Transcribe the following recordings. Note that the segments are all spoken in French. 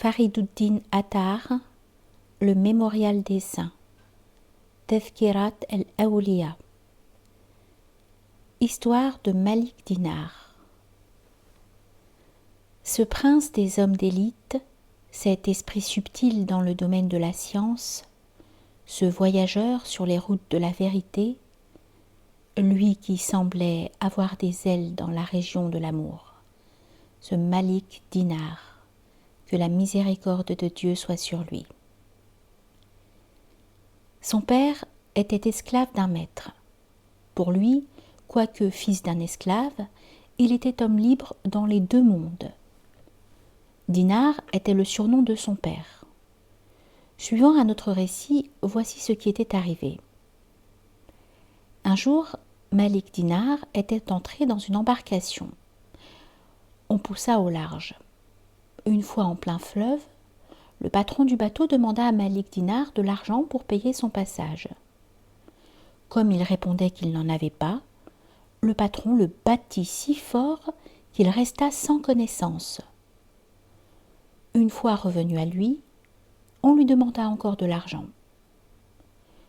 Fariduddin Attar, le mémorial des saints. Tefkirat el-Awliya. Histoire de Malik Dinar. Ce prince des hommes d'élite, cet esprit subtil dans le domaine de la science, ce voyageur sur les routes de la vérité, lui qui semblait avoir des ailes dans la région de l'amour, ce Malik Dinar, que la miséricorde de Dieu soit sur lui. Son père était esclave d'un maître. Pour lui, quoique fils d'un esclave, il était homme libre dans les deux mondes. Dinar était le surnom de son père. Suivant un autre récit, voici ce qui était arrivé. Un jour, Malik Dinar était entré dans une embarcation. On poussa au large. Une fois en plein fleuve, le patron du bateau demanda à Malik Dinar de l'argent pour payer son passage. Comme il répondait qu'il n'en avait pas, le patron le battit si fort qu'il resta sans connaissance. Une fois revenu à lui, on lui demanda encore de l'argent.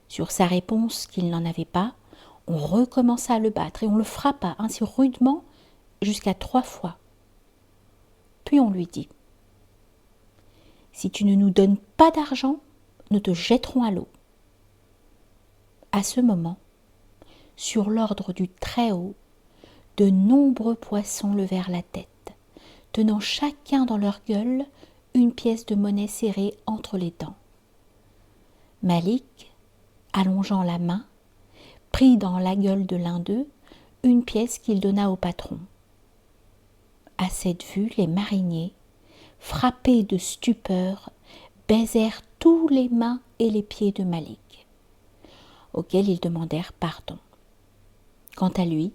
Sur sa réponse qu'il n'en avait pas, on recommença à le battre et on le frappa ainsi rudement jusqu'à 3 fois. Puis on lui dit : « Si tu ne nous donnes pas d'argent, nous te jetterons à l'eau. » À ce moment, sur l'ordre du Très-Haut, de nombreux poissons levèrent la tête, tenant chacun dans leur gueule une pièce de monnaie serrée entre les dents. Malik, allongeant la main, prit dans la gueule de l'un d'eux une pièce qu'il donna au patron. À cette vue, les mariniers, frappés de stupeur, baisèrent tous les mains et les pieds de Malik, auxquels ils demandèrent pardon. Quant à lui,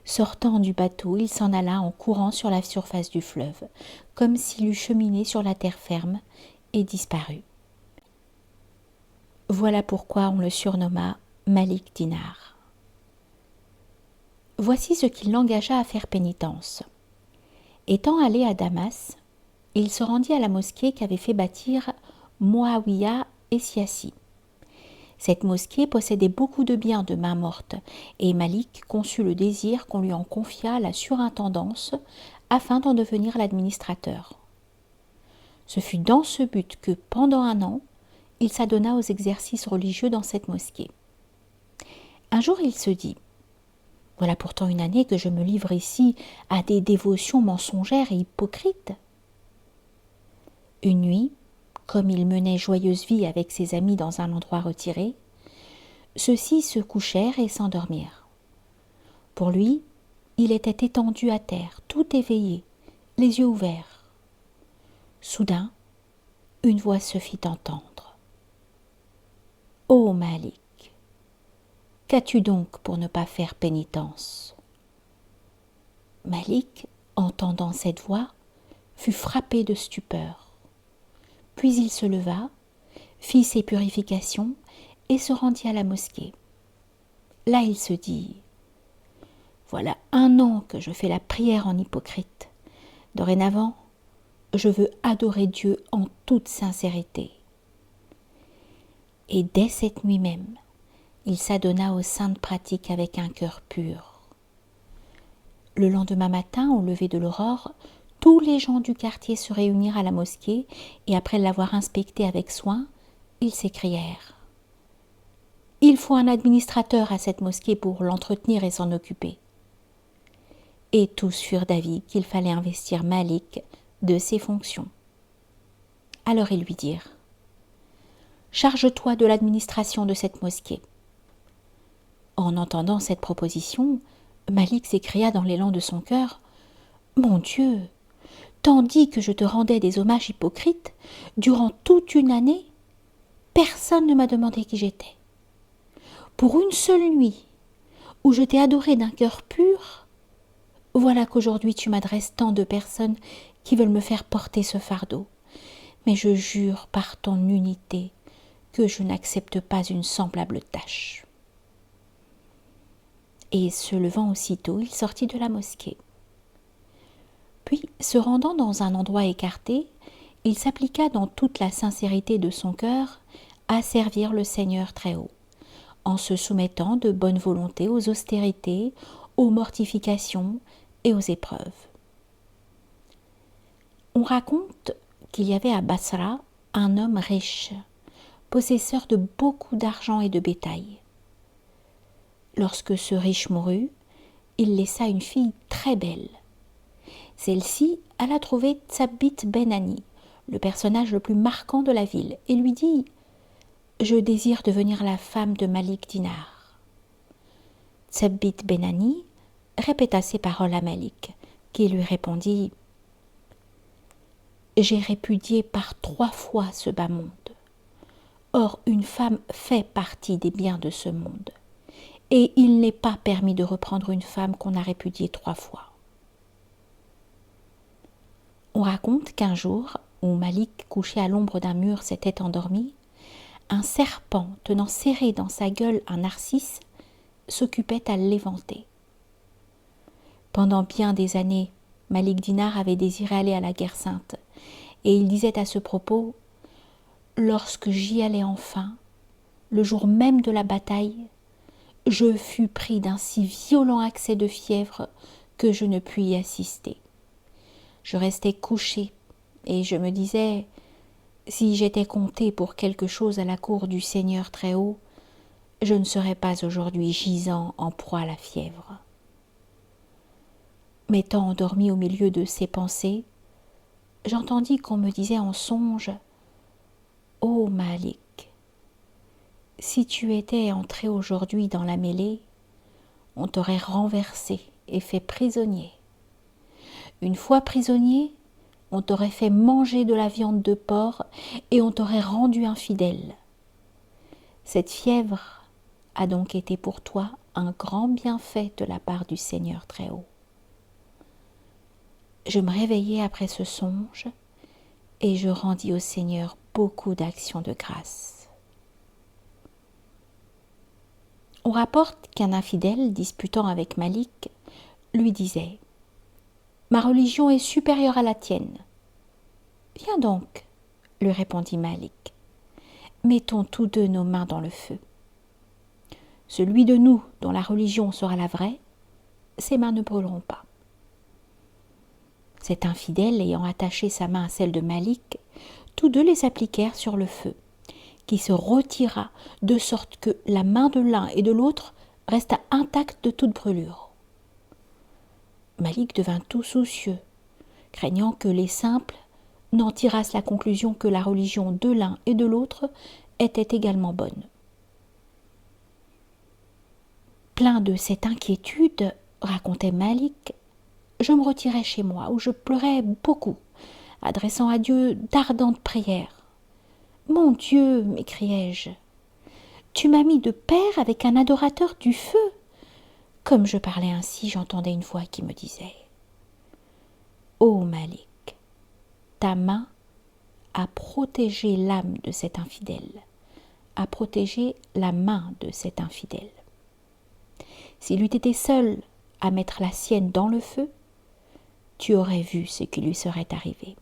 sortant du bateau, il s'en alla en courant sur la surface du fleuve, comme s'il eût cheminé sur la terre ferme, et disparut. Voilà pourquoi on le surnomma Malik Dinar. Voici ce qui l'engagea à faire pénitence. Étant allé à Damas, il se rendit à la mosquée qu'avaient fait bâtir Moawiya et Siassi. Cette mosquée possédait beaucoup de biens de main morte, et Malik conçut le désir qu'on lui en confiât la surintendance afin d'en devenir l'administrateur. Ce fut dans ce but que, pendant 1 an, il s'adonna aux exercices religieux dans cette mosquée. Un jour, il se dit : « Voilà pourtant une année que je me livre ici à des dévotions mensongères et hypocrites. » Une nuit, comme il menait joyeuse vie avec ses amis dans un endroit retiré, ceux-ci se couchèrent et s'endormirent. Pour lui, il était étendu à terre, tout éveillé, les yeux ouverts. Soudain, une voix se fit entendre. « Ô Malik, qu'as-tu donc pour ne pas faire pénitence ?» Malik, entendant cette voix, fut frappé de stupeur. Puis il se leva, fit ses purifications et se rendit à la mosquée. Là il se dit : « Voilà 1 an que je fais la prière en hypocrite. Dorénavant, je veux adorer Dieu en toute sincérité. » Et dès cette nuit même, il s'adonna aux saintes pratiques avec un cœur pur. Le lendemain matin, au lever de l'aurore, tous les gens du quartier se réunirent à la mosquée et après l'avoir inspectée avec soin, ils s'écrièrent : « Il faut un administrateur à cette mosquée pour l'entretenir et s'en occuper. » Et tous furent d'avis qu'il fallait investir Malik de ses fonctions. Alors ils lui dirent : « Charge-toi de l'administration de cette mosquée. » En entendant cette proposition, Malik s'écria dans l'élan de son cœur : « Mon Dieu, tandis que je te rendais des hommages hypocrites, durant toute une année, personne ne m'a demandé qui j'étais. Pour une seule nuit, où je t'ai adoré d'un cœur pur, voilà qu'aujourd'hui tu m'adresses tant de personnes qui veulent me faire porter ce fardeau. Mais je jure par ton unité que je n'accepte pas une semblable tâche. » Et se levant aussitôt, il sortit de la mosquée. Puis, se rendant dans un endroit écarté, il s'appliqua dans toute la sincérité de son cœur à servir le Seigneur Très-Haut, en se soumettant de bonne volonté aux austérités, aux mortifications et aux épreuves. On raconte qu'il y avait à Basra un homme riche, possesseur de beaucoup d'argent et de bétail. Lorsque ce riche mourut, il laissa une fille très belle. Celle-ci alla trouver Thabit Ben Ani, le personnage le plus marquant de la ville, et lui dit « Je désire devenir la femme de Malik Dinar ». Thabit Ben Ani répéta ces paroles à Malik, qui lui répondit « J'ai répudié par 3 fois ce bas monde. Or, une femme fait partie des biens de ce monde, et il n'est pas permis de reprendre une femme qu'on a répudiée 3 fois. » On raconte qu'un jour, où Malik, couché à l'ombre d'un mur, s'était endormi, un serpent tenant serré dans sa gueule un narcisse s'occupait à l'éventer. Pendant bien des années, Malik Dinar avait désiré aller à la guerre sainte, et il disait à ce propos « Lorsque j'y allais enfin, le jour même de la bataille, je fus pris d'un si violent accès de fièvre que je ne pus y assister. Je restais couché et je me disais, si j'étais compté pour quelque chose à la cour du Seigneur Très-Haut, je ne serais pas aujourd'hui gisant en proie à la fièvre. » M'étant endormi au milieu de ces pensées, j'entendis qu'on me disait en songe « Ô Malik, si tu étais entré aujourd'hui dans la mêlée, on t'aurait renversé et fait prisonnier. Une fois prisonnier, on t'aurait fait manger de la viande de porc et on t'aurait rendu infidèle. Cette fièvre a donc été pour toi un grand bienfait de la part du Seigneur Très-Haut. » Je me réveillai après ce songe et je rendis au Seigneur beaucoup d'actions de grâce. On rapporte qu'un infidèle disputant avec Malik lui disait « Ma religion est supérieure à la tienne. » « Viens donc, lui répondit Malik. Mettons tous deux nos mains dans le feu. Celui de nous dont la religion sera la vraie, ses mains ne brûleront pas. Cet infidèle ayant attaché sa main à celle de Malik, tous deux les appliquèrent sur le feu, qui se retira de sorte que la main de l'un et de l'autre resta intacte de toute brûlure. Malik devint tout soucieux, craignant que les simples n'en tirassent la conclusion que la religion de l'un et de l'autre était également bonne. Plein de cette inquiétude, racontait Malik, je me retirai chez moi où je pleurais beaucoup, adressant à Dieu d'ardentes prières. « Mon Dieu, m'écriai-je, tu m'as mis de pair avec un adorateur du feu. » Comme je parlais ainsi, j'entendais une voix qui me disait « Ô Malik, ta main a protégé l'âme de cet infidèle, a protégé la main de cet infidèle. S'il eût été seul à mettre la sienne dans le feu, tu aurais vu ce qui lui serait arrivé. »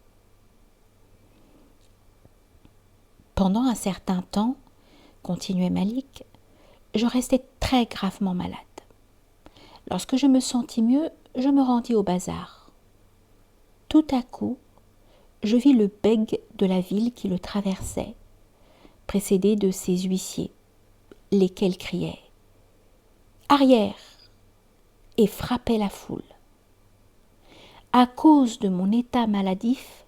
Pendant un certain temps, continuait Malik, je restais très gravement malade. Lorsque je me sentis mieux, je me rendis au bazar. Tout à coup, je vis le beg de la ville qui le traversait, précédé de ses huissiers, lesquels criaient « Arrière !» et frappaient la foule. À cause de mon état maladif,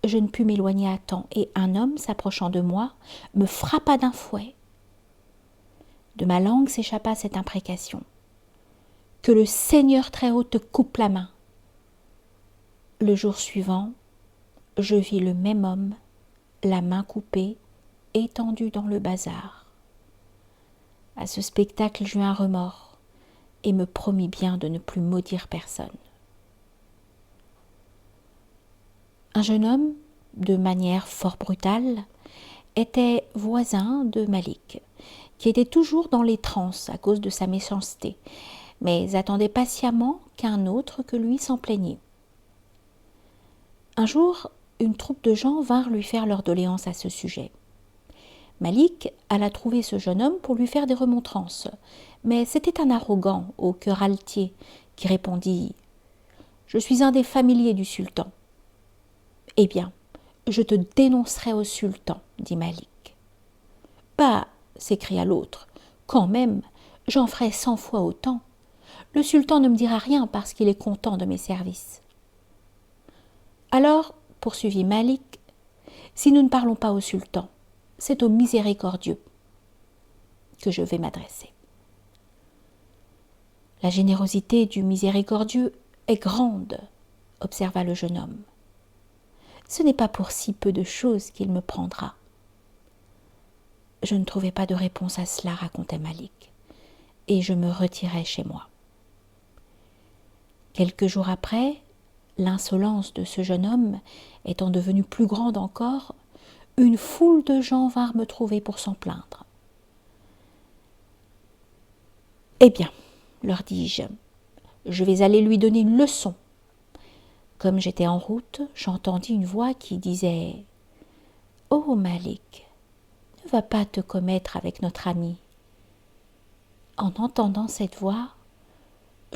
je ne pus m'éloigner à temps et un homme, s'approchant de moi, me frappa d'un fouet. De ma langue s'échappa cette imprécation. « Que le Seigneur Très-Haut te coupe la main !» Le jour suivant, je vis le même homme, la main coupée, étendu dans le bazar. À ce spectacle, j'eus un remords et me promis bien de ne plus maudire personne. Un jeune homme, de manière fort brutale, était voisin de Malik, qui était toujours dans les transes à cause de sa méchanceté, mais attendait patiemment qu'un autre que lui s'en plaignît. Un jour, une troupe de gens vinrent lui faire leur doléance à ce sujet. Malik alla trouver ce jeune homme pour lui faire des remontrances, mais c'était un arrogant au cœur altier qui répondit « Je suis un des familiers du sultan. »« Eh bien, je te dénoncerai au sultan, dit Malik. »« Bah, s'écria l'autre, quand même, j'en ferai 100 fois autant. Le sultan ne me dira rien parce qu'il est content de mes services. » Alors, poursuivit Malik, si nous ne parlons pas au sultan, c'est au miséricordieux que je vais m'adresser. La générosité du miséricordieux est grande, observa le jeune homme. Ce n'est pas pour si peu de choses qu'il me prendra. Je ne trouvais pas de réponse à cela, racontait Malik, et je me retirai chez moi. Quelques jours après, l'insolence de ce jeune homme étant devenue plus grande encore, une foule de gens vinrent me trouver pour s'en plaindre. « Eh bien, leur dis-je, je vais aller lui donner une leçon. » Comme j'étais en route, j'entendis une voix qui disait « Oh Malik, ne va pas te commettre avec notre ami. » En entendant cette voix,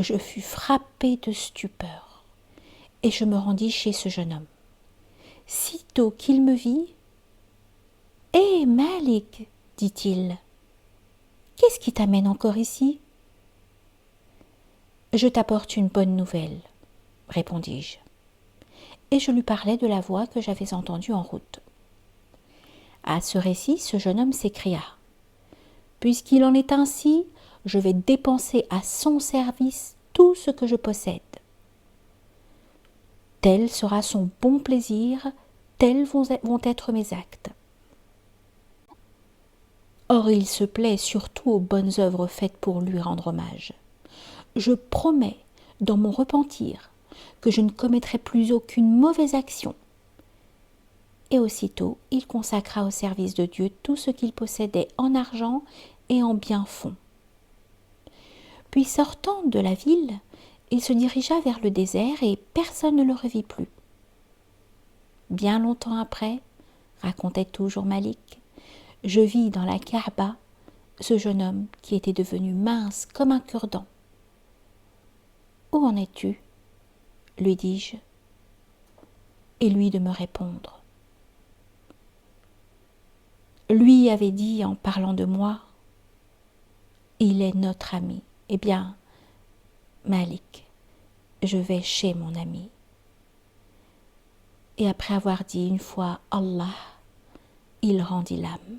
je fus frappé de stupeur et je me rendis chez ce jeune homme. Sitôt qu'il me vit, « Hé Malik, dit-il, qu'est-ce qui t'amène encore ici ?»« Je t'apporte une bonne nouvelle, répondis-je. Et je lui parlai de la voix que j'avais entendue en route. À ce récit, ce jeune homme s'écria « Puisqu'il en est ainsi, je vais dépenser à son service tout ce que je possède. Tel sera son bon plaisir, tels vont être mes actes. Or il se plaît surtout aux bonnes œuvres faites pour lui rendre hommage. Je promets, dans mon repentir, que je ne commettrai plus aucune mauvaise action. » Et aussitôt, il consacra au service de Dieu tout ce qu'il possédait en argent et en biens fonds. Puis sortant de la ville, il se dirigea vers le désert et personne ne le revit plus. Bien longtemps après, racontait toujours Malik, je vis dans la Kaaba ce jeune homme qui était devenu mince comme un cure-dent. « Où en es-tu » lui dis-je, et lui de me répondre. Lui avait dit en parlant de moi, « Il est notre ami. » Eh bien, Malik, je vais chez mon ami. Et après avoir dit une fois « Allah », il rendit l'âme.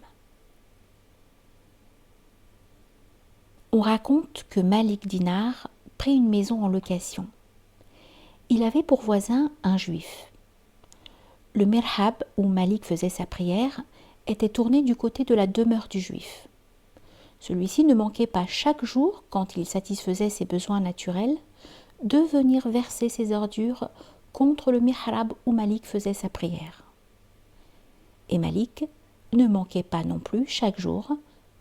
On raconte que Malik Dinar prit une maison en location. Il avait pour voisin un juif. Le mirhab où Malik faisait sa prière était tourné du côté de la demeure du juif. Celui-ci ne manquait pas chaque jour, quand il satisfaisait ses besoins naturels, de venir verser ses ordures contre le mihrab où Malik faisait sa prière. Et Malik ne manquait pas non plus chaque jour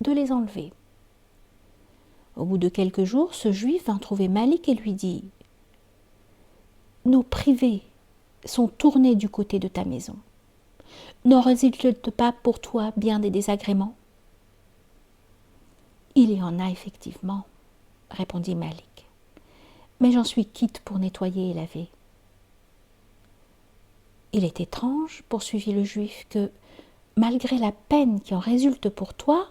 de les enlever. Au bout de quelques jours, ce juif vint trouver Malik et lui dit « Nos privés sont tournés du côté de ta maison. N'en résulte pas pour toi bien des désagréments ?»« Il y en a effectivement, répondit Malik, mais j'en suis quitte pour nettoyer et laver. » Il est étrange, poursuivit le juif, que, malgré la peine qui en résulte pour toi,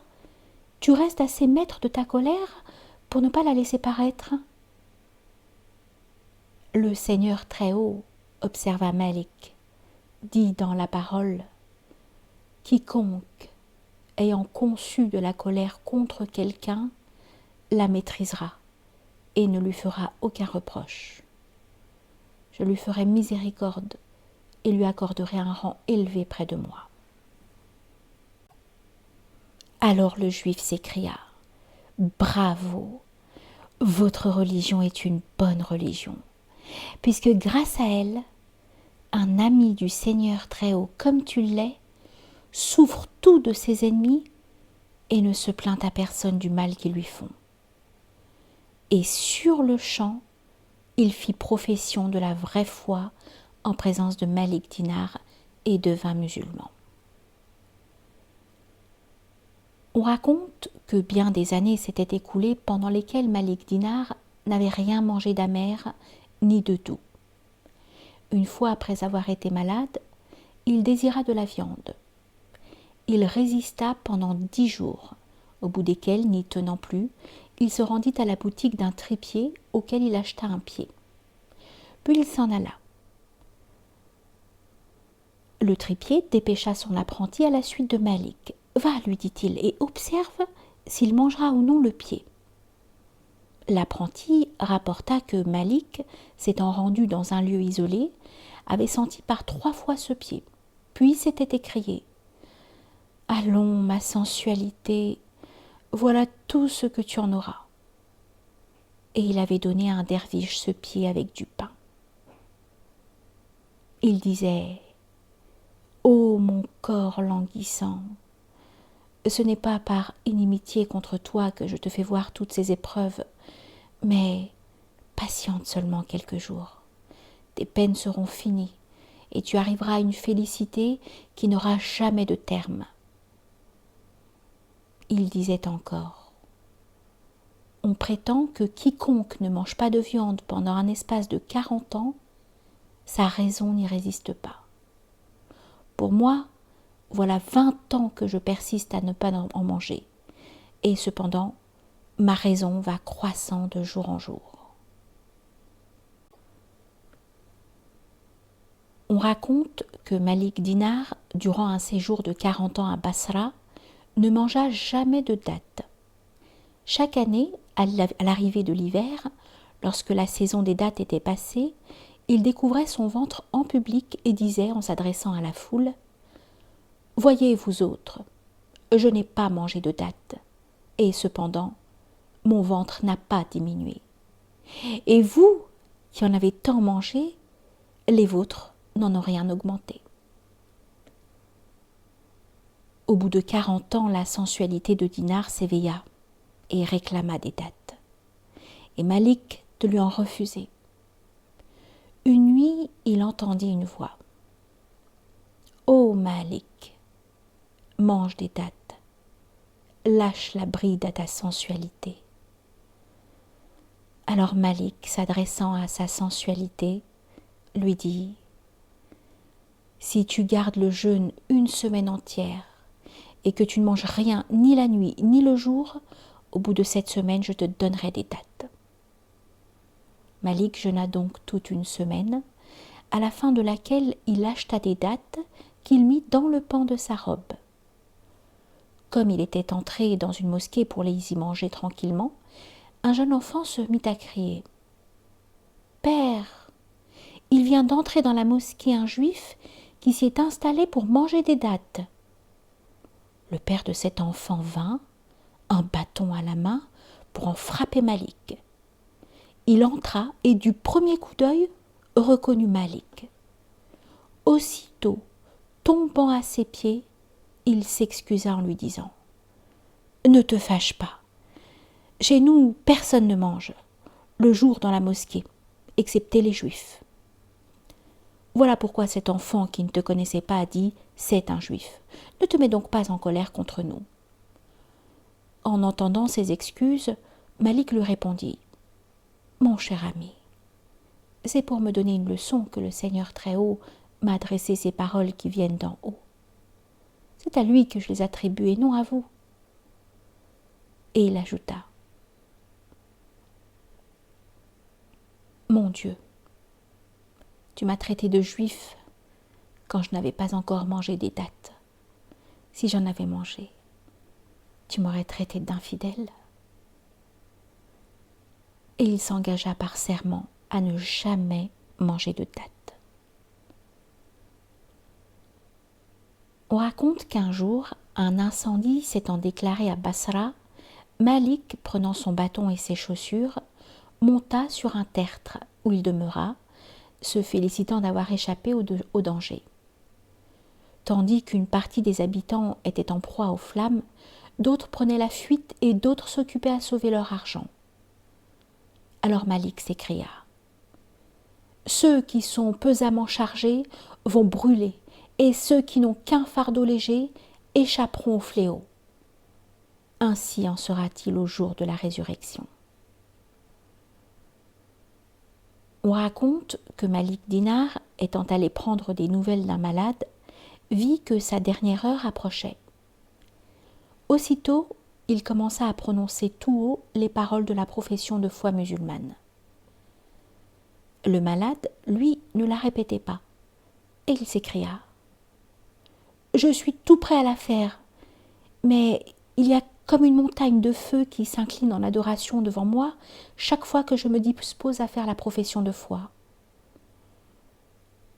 tu restes assez maître de ta colère pour ne pas la laisser paraître. Le Seigneur Très-Haut, observa Malik, dit dans la parole, « Quiconque, ayant conçu de la colère contre quelqu'un, la maîtrisera et ne lui fera aucun reproche. Je lui ferai miséricorde et lui accorderai un rang élevé près de moi. » Alors le juif s'écria, « Bravo, votre religion est une bonne religion, puisque grâce à elle, un ami du Seigneur Très-Haut comme tu l'es, souffre tout de ses ennemis et ne se plaint à personne du mal qu'ils lui font. » Et sur le champ, il fit profession de la vraie foi en présence de Malik Dinar et devint musulman. On raconte que bien des années s'étaient écoulées pendant lesquelles Malik Dinar n'avait rien mangé d'amer ni de doux. Une fois après avoir été malade, il désira de la viande. Il résista pendant 10 jours, au bout desquels, n'y tenant plus, il se rendit à la boutique d'un tripier auquel il acheta un pied. Puis il s'en alla. Le tripier dépêcha son apprenti à la suite de Malik. « Va, lui dit-il, et observe s'il mangera ou non le pied. » L'apprenti rapporta que Malik, s'étant rendu dans un lieu isolé, avait senti par 3 fois ce pied, puis s'était écrié « Allons, ma sensualité, voilà tout ce que tu en auras. » Et il avait donné à un derviche ce pied avec du pain. Il disait « Ô mon corps languissant, ce n'est pas par inimitié contre toi que je te fais voir toutes ces épreuves, mais patiente seulement quelques jours. Tes peines seront finies, et tu arriveras à une félicité qui n'aura jamais de terme. » Il disait encore « On prétend que quiconque ne mange pas de viande pendant un espace de 40 ans, sa raison n'y résiste pas. Pour moi, voilà 20 ans que je persiste à ne pas en manger, et cependant, ma raison va croissant de jour en jour. » On raconte que Malik Dinar, durant un séjour de 40 ans à Basra, ne mangea jamais de dattes. Chaque année, à l'arrivée de l'hiver, lorsque la saison des dattes était passée, il découvrait son ventre en public et disait en s'adressant à la foule « Voyez, vous autres, je n'ai pas mangé de dattes, et cependant, mon ventre n'a pas diminué. Et vous, qui en avez tant mangé, les vôtres n'en ont rien augmenté. » Au bout de 40 ans, la sensualité de Dinar s'éveilla et réclama des dattes. Et Malik de lui en refuser. Une nuit, il entendit une voix. « Ô Malik, mange des dattes, lâche la bride à ta sensualité. » Alors Malik, s'adressant à sa sensualité, lui dit « Si tu gardes le jeûne une semaine entière, et que tu ne manges rien ni la nuit ni le jour, au bout de cette semaine, je te donnerai des dattes. » Malik jeûna donc toute une semaine, à la fin de laquelle il acheta des dattes qu'il mit dans le pan de sa robe. Comme il était entré dans une mosquée pour les y manger tranquillement, un jeune enfant se mit à crier « Père, il vient d'entrer dans la mosquée un juif qui s'y est installé pour manger des dattes. » Le père de cet enfant vint, un bâton à la main, pour en frapper Malik. Il entra et du premier coup d'œil reconnut Malik. Aussitôt, tombant à ses pieds, il s'excusa en lui disant « Ne te fâche pas. Chez nous, personne ne mange, le jour dans la mosquée, excepté les juifs. » Voilà pourquoi cet enfant qui ne te connaissait pas a dit « C'est un juif. Ne te mets donc pas en colère contre nous. » En entendant ces excuses, Malik lui répondit « Mon cher ami, c'est pour me donner une leçon que le Seigneur Très-Haut m'a adressé ces paroles qui viennent d'en haut. C'est à lui que je les attribue et non à vous. » Et il ajouta « Mon Dieu, tu m'as traité de juif quand je n'avais pas encore mangé des dattes. Si j'en avais mangé, tu m'aurais traité d'infidèle. » Et il s'engagea par serment à ne jamais manger de dattes. On raconte qu'un jour, un incendie s'étant déclaré à Basra, Malik, prenant son bâton et ses chaussures, monta sur un tertre où il demeura, se félicitant d'avoir échappé au danger. Tandis qu'une partie des habitants était en proie aux flammes, d'autres prenaient la fuite et d'autres s'occupaient à sauver leur argent. Alors Malik s'écria « Ceux qui sont pesamment chargés vont brûler et ceux qui n'ont qu'un fardeau léger échapperont au fléau. Ainsi en sera-t-il au jour de la résurrection. On raconte que Malik Dinar, étant allé prendre des nouvelles d'un malade, vit que sa dernière heure approchait. Aussitôt, il commença à prononcer tout haut les paroles de la profession de foi musulmane. Le malade, lui, ne la répétait pas, et il s'écria « Je suis tout prêt à la faire, mais il y a comme une montagne de feu qui s'incline en adoration devant moi chaque fois que je me dispose à faire la profession de foi. »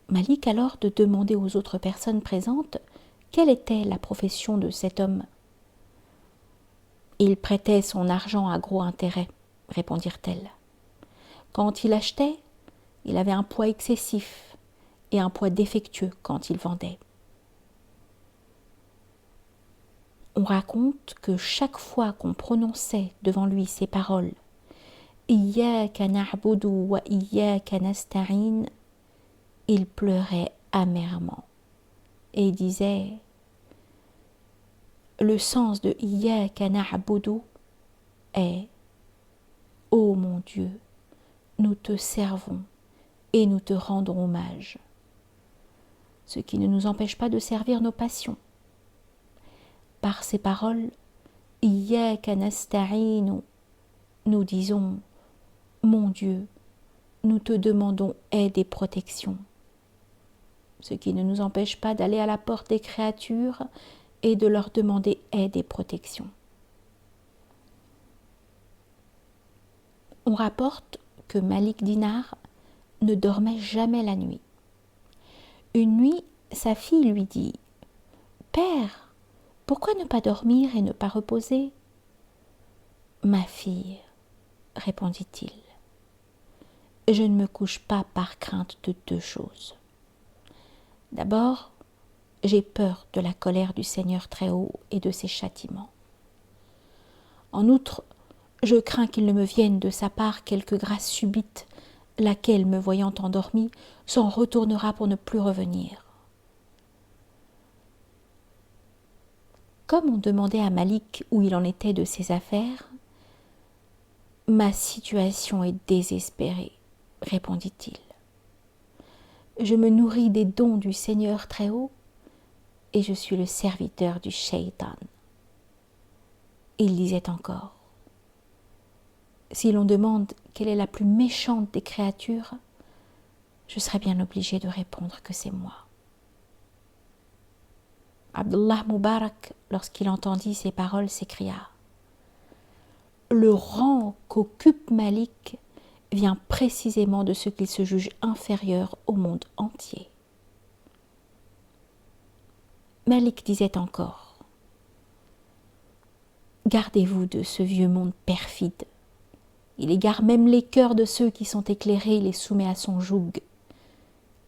Malik alors de demander aux autres personnes présentes quelle était la profession de cet homme. « Il prêtait son argent à gros intérêt, répondirent-elles. Quand il achetait, il avait un poids excessif et un poids défectueux quand il vendait. On raconte que chaque fois qu'on prononçait devant lui ces paroles « Iyyaka na'budu wa iyyaka nasta'in » il pleurait amèrement et disait « Le sens de Iyyaka na'budu est « Ô mon Dieu, nous te servons et nous te rendons hommage », ce qui ne nous empêche pas de servir nos passions. Par ces paroles, Iyyaka nasta'in, nous disons mon Dieu, nous te demandons aide et protection, ce qui ne nous empêche pas d'aller à la porte des créatures et de leur demander aide et protection. On rapporte que Malik Dinar ne dormait jamais la nuit. Une nuit, sa fille lui dit « Père, pourquoi ne pas dormir et ne pas reposer ?»« Ma fille, répondit-il, je ne me couche pas par crainte de deux choses. D'abord, j'ai peur de la colère du Seigneur Très-Haut et de ses châtiments. En outre, je crains qu'il ne me vienne de sa part quelque grâce subite, laquelle, me voyant endormie, s'en retournera pour ne plus revenir. » Comme on demandait à Malik où il en était de ses affaires, « Ma situation est désespérée, répondit-il. Je me nourris des dons du Seigneur Très-Haut et je suis le serviteur du Shaitan. » Il disait encore, « Si l'on demande quelle est la plus méchante des créatures, je serais bien obligé de répondre que c'est moi. » Abdullah Mubarak, lorsqu'il entendit ces paroles, s'écria « Le rang qu'occupe Malik vient précisément de ce qu'il se juge inférieur au monde entier. » Malik disait encore « Gardez-vous de ce vieux monde perfide. Il égare même les cœurs de ceux qui sont éclairés et les soumet à son joug.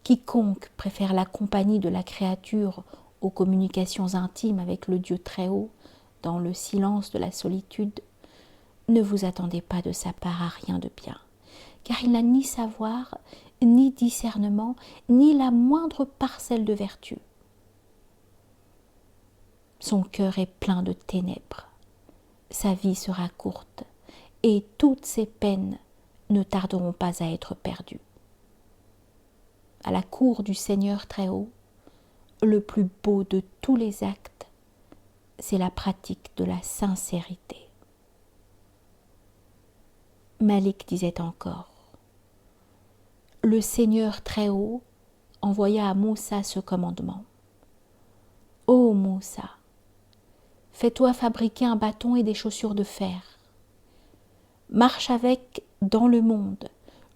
Quiconque préfère la compagnie de la créature aux communications intimes avec le Dieu Très-Haut, dans le silence de la solitude, ne vous attendez pas de sa part à rien de bien, car il n'a ni savoir, ni discernement, ni la moindre parcelle de vertu. Son cœur est plein de ténèbres, sa vie sera courte, et toutes ses peines ne tarderont pas à être perdues. À la cour du Seigneur Très-Haut, le plus beau de tous les actes, c'est la pratique de la sincérité. Malik disait encore, « Le Seigneur Très-Haut envoya à Moussa ce commandement. Ô Moussa, fais-toi fabriquer un bâton et des chaussures de fer. Marche avec dans le monde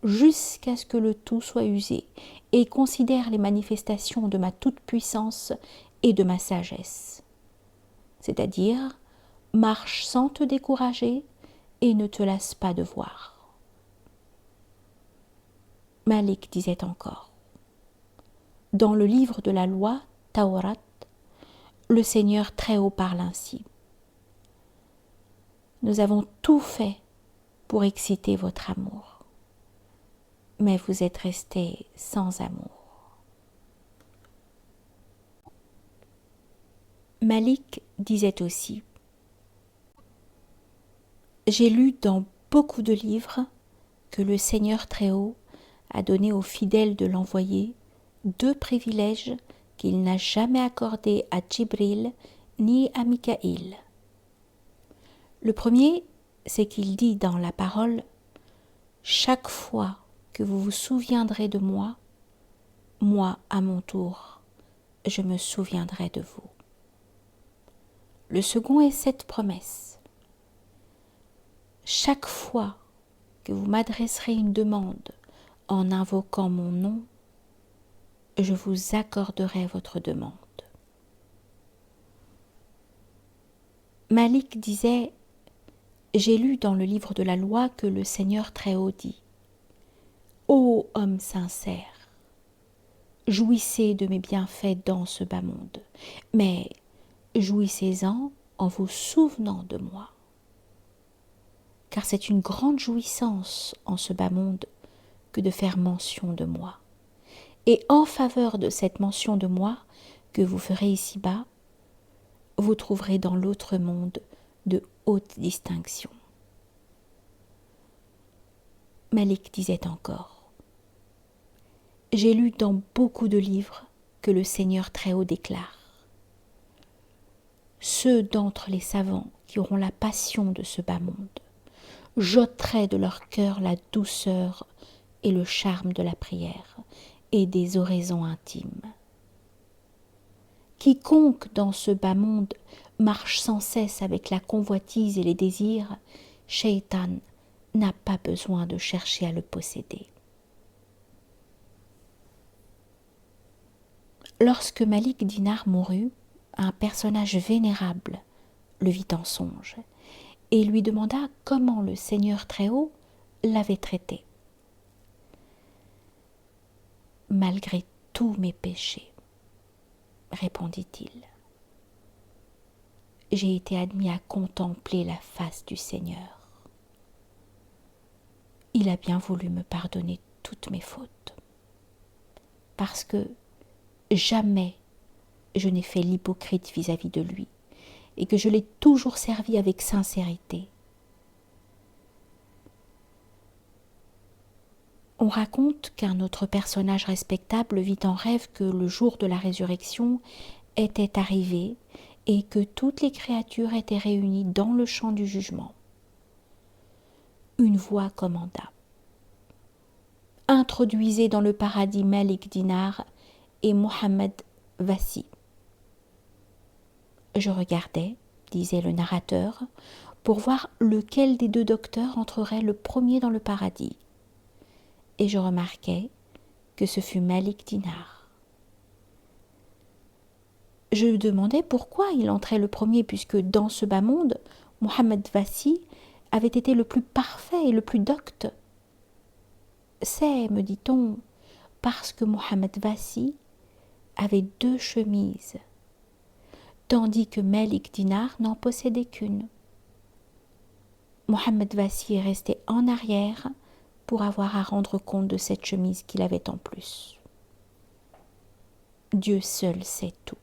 jusqu'à ce que le tout soit usé et considère les manifestations de ma toute-puissance et de ma sagesse. C'est-à-dire, marche sans te décourager et ne te lasse pas de voir. » Malik disait encore, « Dans le livre de la loi, Tawrat, le Seigneur Très-Haut parle ainsi. Nous avons tout fait pour exciter votre amour, mais vous êtes restés sans amour. » Malik disait aussi: j'ai lu dans beaucoup de livres que le Seigneur Très-Haut a donné aux fidèles de l'envoyé 2 privilèges qu'il n'a jamais accordés à Djibril ni à Mikaïl. Le premier, c'est qu'il dit dans la parole: chaque fois que vous vous souviendrez de moi, moi, à mon tour, je me souviendrai de vous. Le second est cette promesse: chaque fois que vous m'adresserez une demande en invoquant mon nom, je vous accorderai votre demande. Malik disait: j'ai lu dans le livre de la loi que le Seigneur Très-Haut dit: ô homme sincère, jouissez de mes bienfaits dans ce bas monde, mais jouissez-en en vous souvenant de moi. Car c'est une grande jouissance en ce bas monde que de faire mention de moi. Et en faveur de cette mention de moi que vous ferez ici-bas, vous trouverez dans l'autre monde de hautes distinctions. Malik disait encore: j'ai lu dans beaucoup de livres que le Seigneur Très-Haut déclare: ceux d'entre les savants qui auront la passion de ce bas monde, j'ôterai de leur cœur la douceur et le charme de la prière et des oraisons intimes. Quiconque dans ce bas monde marche sans cesse avec la convoitise et les désirs, Shaitan n'a pas besoin de chercher à le posséder. Lorsque Malik Dinar mourut, un personnage vénérable le vit en songe et lui demanda comment le Seigneur Très-Haut l'avait traité. Malgré tous mes péchés, répondit-il, j'ai été admis à contempler la face du Seigneur. Il a bien voulu me pardonner toutes mes fautes, parce que jamais je n'ai fait l'hypocrite vis-à-vis de lui, et que je l'ai toujours servi avec sincérité. On raconte qu'un autre personnage respectable vit en rêve que le jour de la résurrection était arrivé et que toutes les créatures étaient réunies dans le champ du jugement. Une voix commanda: introduisez dans le paradis Malik Dinar et Mohammed Vassi. Je regardais, disait le narrateur, pour voir lequel des 2 docteurs entrerait le premier dans le paradis. Et je remarquai que ce fut Malik Dinar. Je demandai pourquoi il entrait le premier, puisque dans ce bas monde, Mohammed Vassi avait été le plus parfait et le plus docte. C'est, me dit-on, parce que Mohammed Vassi avait 2 chemises, tandis que Malik Dinar n'en possédait qu'une. Mohammed Vassi est resté en arrière pour avoir à rendre compte de cette chemise qu'il avait en plus. Dieu seul sait tout.